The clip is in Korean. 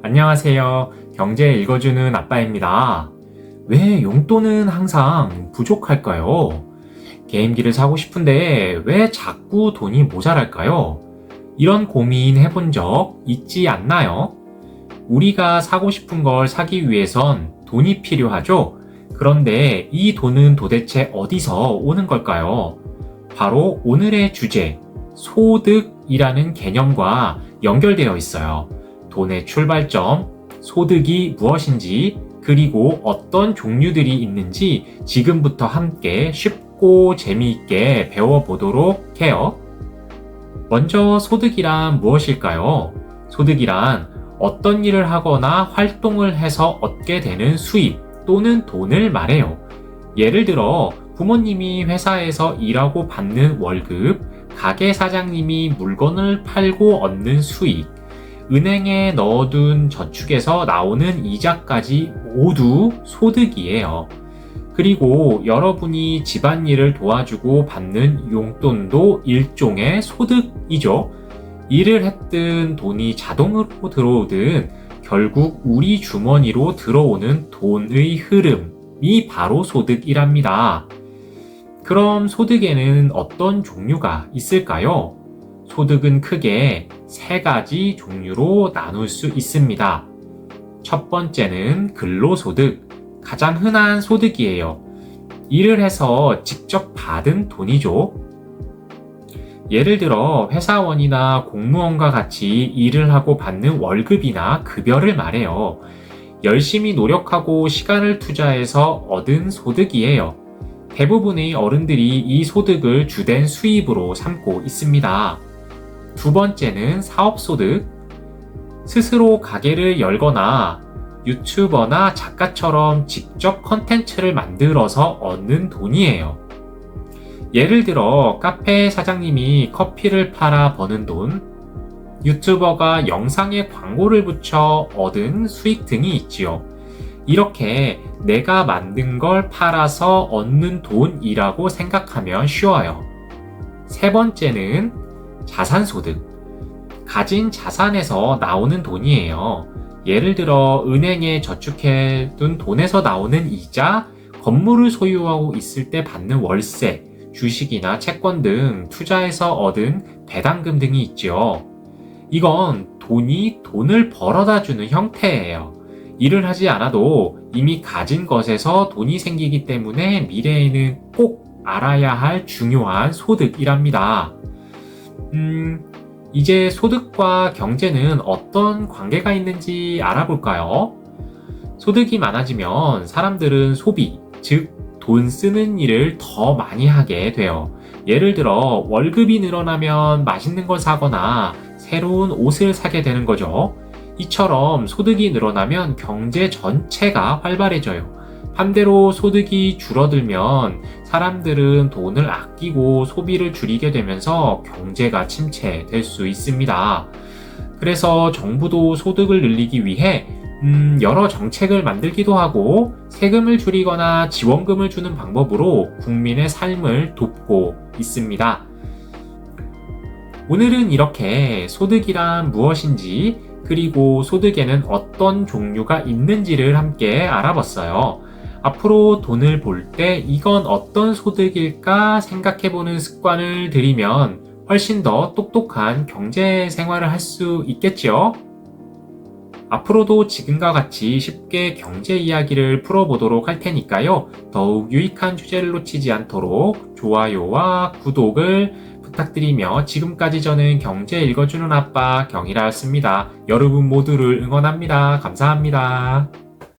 안녕하세요. 경제 읽어주는 아빠입니다. 왜 용돈은 항상 부족할까요? 게임기를 사고 싶은데 왜 자꾸 돈이 모자랄까요? 이런 고민 해본 적 있지 않나요? 우리가 사고 싶은 걸 사기 위해선 돈이 필요하죠? 그런데 이 돈은 도대체 어디서 오는 걸까요? 바로 오늘의 주제, 소득이라는 개념과 연결되어 있어요. 돈의 출발점, 소득이 무엇인지, 그리고 어떤 종류들이 있는지 지금부터 함께 쉽고 재미있게 배워보도록 해요. 먼저 소득이란 무엇일까요? 소득이란 어떤 일을 하거나 활동을 해서 얻게 되는 수입 또는 돈을 말해요. 예를 들어 부모님이 회사에서 일하고 받는 월급, 가게 사장님이 물건을 팔고 얻는 수익, 은행에 넣어둔 저축에서 나오는 이자까지 모두 소득이에요. 그리고 여러분이 집안일을 도와주고 받는 용돈도 일종의 소득이죠. 일을 했든 돈이 자동으로 들어오든 결국 우리 주머니로 들어오는 돈의 흐름이 바로 소득이랍니다. 그럼 소득에는 어떤 종류가 있을까요? 소득은 크게 세 가지 종류로 나눌 수 있습니다. 첫 번째는 근로소득, 가장 흔한 소득이에요. 일을 해서 직접 받은 돈이죠. 예를 들어 회사원이나 공무원과 같이 일을 하고 받는 월급이나 급여를 말해요. 열심히 노력하고 시간을 투자해서 얻은 소득이에요. 대부분의 어른들이 이 소득을 주된 수입으로 삼고 있습니다. 두 번째는 사업소득. 스스로 가게를 열거나 유튜버나 작가처럼 직접 컨텐츠를 만들어서 얻는 돈이에요. 예를 들어 카페 사장님이 커피를 팔아 버는 돈, 유튜버가 영상에 광고를 붙여 얻은 수익 등이 있지요. 이렇게 내가 만든 걸 팔아서 얻는 돈이라고 생각하면 쉬워요. 세 번째는 자산소득. 가진 자산에서 나오는 돈이에요. 예를 들어 은행에 저축해둔 돈에서 나오는 이자, 건물을 소유하고 있을 때 받는 월세, 주식이나 채권 등 투자해서 얻은 배당금 등이 있죠. 이건 돈이 돈을 벌어다 주는 형태예요. 일을 하지 않아도 이미 가진 것에서 돈이 생기기 때문에 미래에는 꼭 알아야 할 중요한 소득이랍니다. 이제 소득과 경제는 어떤 관계가 있는지 알아볼까요? 소득이 많아지면 사람들은 소비, 즉 돈 쓰는 일을 더 많이 하게 돼요. 예를 들어 월급이 늘어나면 맛있는 걸 사거나 새로운 옷을 사게 되는 거죠. 이처럼 소득이 늘어나면 경제 전체가 활발해져요. 반대로 소득이 줄어들면 사람들은 돈을 아끼고 소비를 줄이게 되면서 경제가 침체될 수 있습니다. 그래서 정부도 소득을 늘리기 위해 여러 정책을 만들기도 하고 세금을 줄이거나 지원금을 주는 방법으로 국민의 삶을 돕고 있습니다. 오늘은 이렇게 소득이란 무엇인지 그리고 소득에는 어떤 종류가 있는지를 함께 알아봤어요. 앞으로 돈을 볼 때 이건 어떤 소득일까 생각해보는 습관을 들이면 훨씬 더 똑똑한 경제 생활을 할 수 있겠죠? 앞으로도 지금과 같이 쉽게 경제 이야기를 풀어보도록 할 테니까요. 더욱 유익한 주제를 놓치지 않도록 좋아요와 구독을 부탁드리며 지금까지 저는 경제 읽어주는 아빠 경이라였습니다. 여러분 모두를 응원합니다. 감사합니다.